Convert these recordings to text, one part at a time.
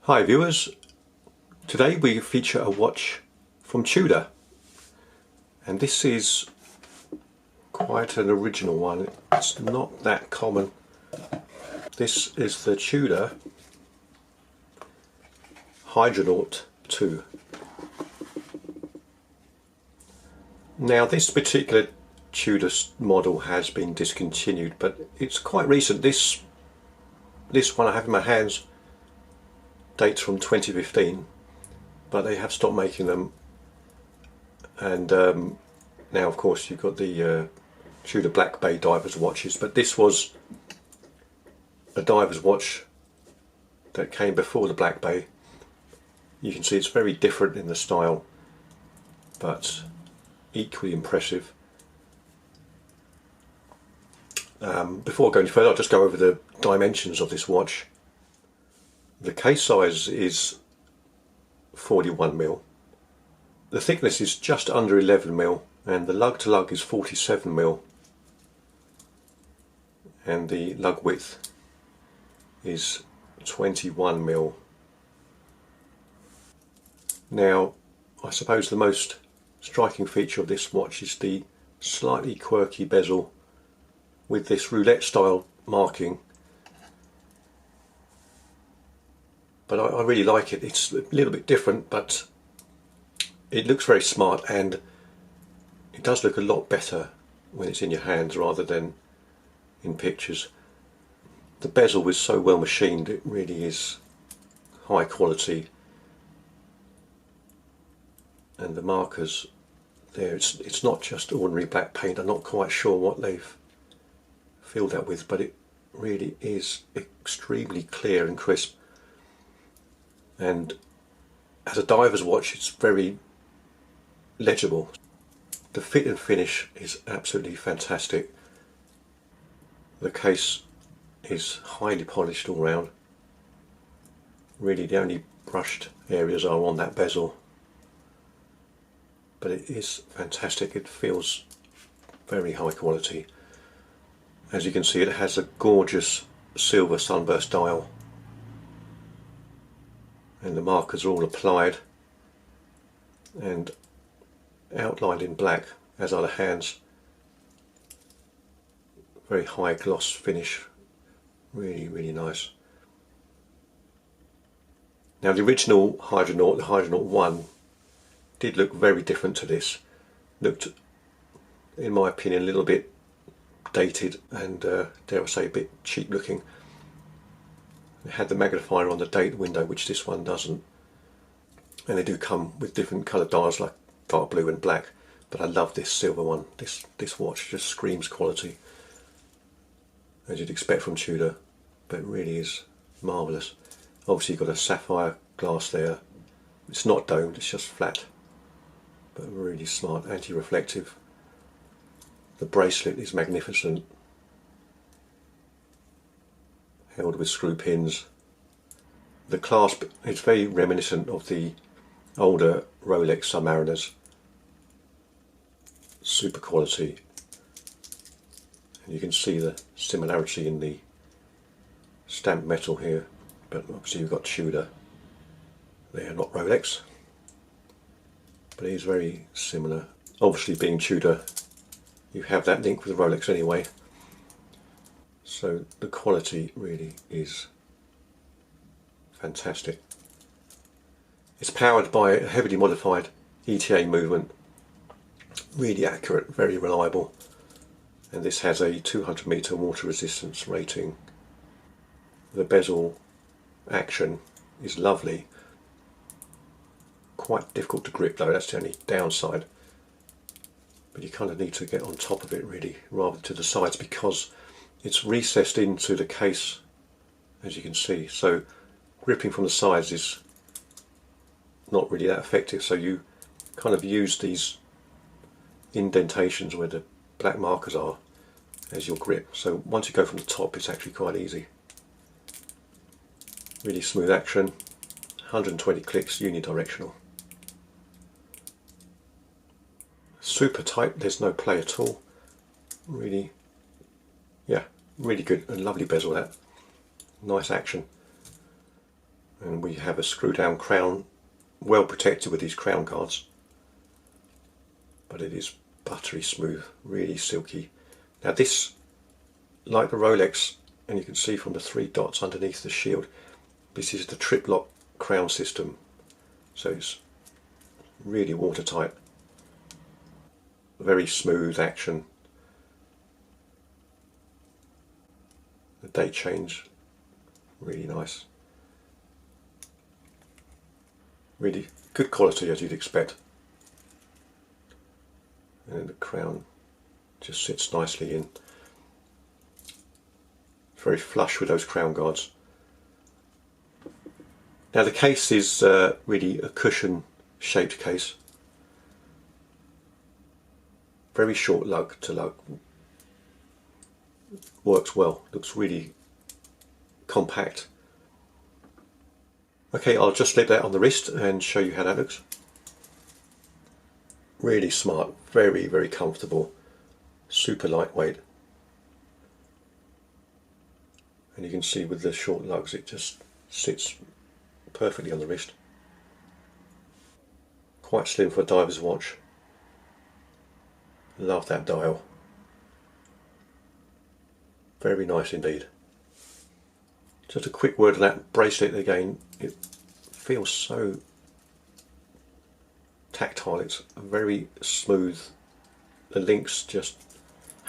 Hi viewers, today we feature a watch from Tudor, and this is quite an original one. It's not that common. This is the Tudor Hydronaut 2. Now this particular Tudor model has been discontinued, but it's quite recent. This one I have in my hands dates from 2015, but they have stopped making them, and now of course you've got the Tudor Black Bay divers watches, but this was a divers watch that came before the Black Bay. You can see it's very different in the style, but equally impressive. Before going any further, I'll just go over the dimensions of this watch. The case size is 41mm, the thickness is just under 11mm, and the lug to lug is 47mm, and the lug width is 21mm. Now I suppose the most striking feature of this watch is the slightly quirky bezel with this roulette style marking. But I really like it. It's a little bit different, but it looks very smart, and it does look a lot better when it's in your hands rather than in pictures. The bezel is so well machined, it really is high quality. And the markers there, it's not just ordinary black paint. I'm not quite sure what they've filled that with, but it really is extremely clear and crisp. And as a diver's watch, it's very legible. The fit and finish is absolutely fantastic. The case is highly polished all round. Really the only brushed areas are on that bezel, but it is fantastic. It feels very high quality. As you can see, it has a gorgeous silver sunburst dial, and the markers are all applied and outlined in black, as are the hands. Very high gloss finish, really nice. Now the original Hydronaut, the Hydronaut 1, did look very different to this. Looked, in my opinion, a little bit dated and dare I say a bit cheap looking. It had the magnifier on the date window, which this one doesn't, and they do come with different coloured dials like dark blue and black, but I love this silver one. This watch just screams quality, as you'd expect from Tudor, but it really is marvellous. Obviously you've got a sapphire glass there. It's not domed, it's just flat, but really smart, anti-reflective. The bracelet is magnificent, held with screw pins. The clasp is very reminiscent of the older Rolex Submariners. Super quality, and you can see the similarity in the stamped metal here, but obviously you've got Tudor there, not Rolex, but it is very similar. Obviously being Tudor, you have that link with Rolex anyway. So the quality really is fantastic. It's powered by a heavily modified ETA movement, really accurate, very reliable, and this has a 200 metre water resistance rating. The bezel action is lovely, quite difficult to grip though, that's the only downside, but you kind of need to get on top of it really, rather to the sides, because it's recessed into the case, as you can see, so gripping from the sides is not really that effective, so you kind of use these indentations where the black markers are as your grip. So once you go from the top, it's actually quite easy. Really smooth action, 120 clicks unidirectional. Super tight, there's no play at all. Really, yeah, really good and lovely bezel, that. Nice action. And we have a screw down crown, well protected with these crown guards, but it is buttery smooth, really silky. Now this, like the Rolex, and you can see from the 3 dots underneath the shield, this is the trip-lock crown system, so it's really watertight, very smooth action. The date change, really nice, really good quality as you'd expect. And the crown just sits nicely in, very flush with those crown guards. Now the case is really a cushion shaped case, very short lug to lug, works well, looks really compact. Okay, I'll just slip that on the wrist and show you how that looks. Really smart, very, very comfortable, super lightweight. And you can see with the short lugs it just sits perfectly on the wrist. Quite slim for a diver's watch. Love that dial. Very nice indeed. Just a quick word on that bracelet again. It feels so tactile, it's very smooth. The links just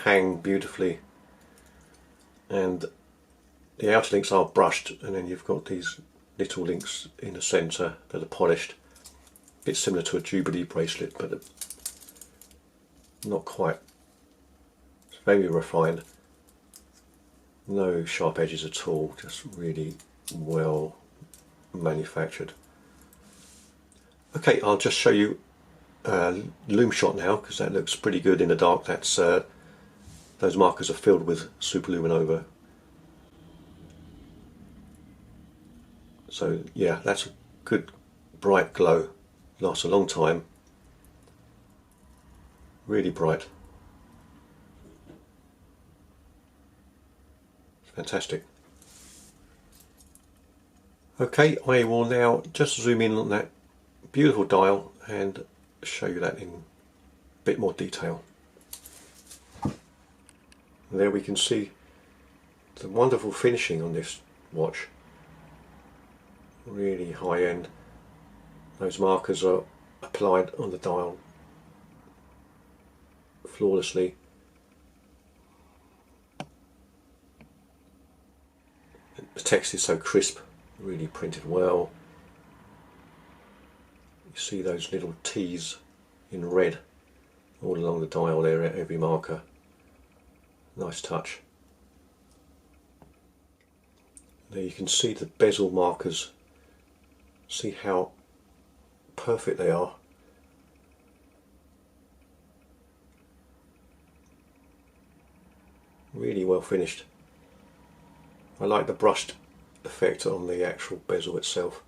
hang beautifully, and the outer links are brushed, and then you've got these little links in the centre that are polished. A bit similar to a Jubilee bracelet, but not quite. It's very refined. No sharp edges at all, just really well manufactured. Okay, I'll just show you lume shot now, because that looks pretty good in the dark. That's those markers are filled with superluminova. So yeah, that's a good bright glow, lasts a long time, really bright. Fantastic. Okay, I will now just zoom in on that beautiful dial and show you that in a bit more detail. There we can see the wonderful finishing on this watch. Really high end. Those markers are applied on the dial flawlessly. The text is so crisp, really printed well. You see those little T's in red all along the dial there at every marker. Nice touch. There you can see the bezel markers. See how perfect they are. Really well finished. I like the brushed effect on the actual bezel itself.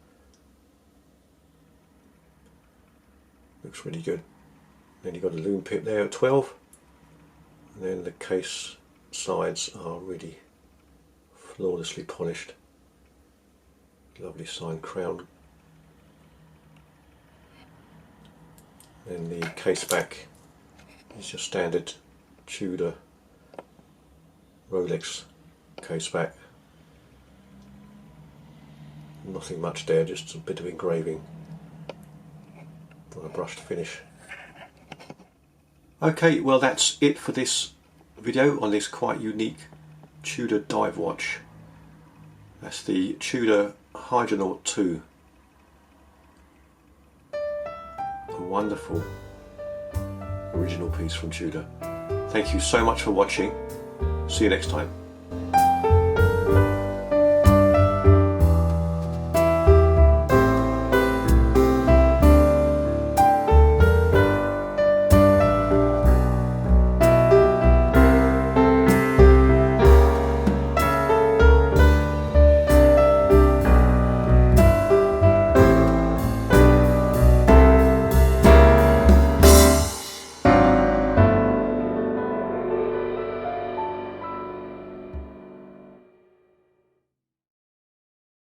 Looks really good. Then you've got a lume pip there at 12. And then the case sides are really flawlessly polished. Lovely signed crown. Then the case back is your standard Tudor Rolex case back. Nothing much there, just a bit of engraving on a brushed finish. Okay, well that's it for this video on this quite unique Tudor dive watch. That's the Tudor Hydronaut 2. A wonderful original piece from Tudor. Thank you so much for watching. See you next time.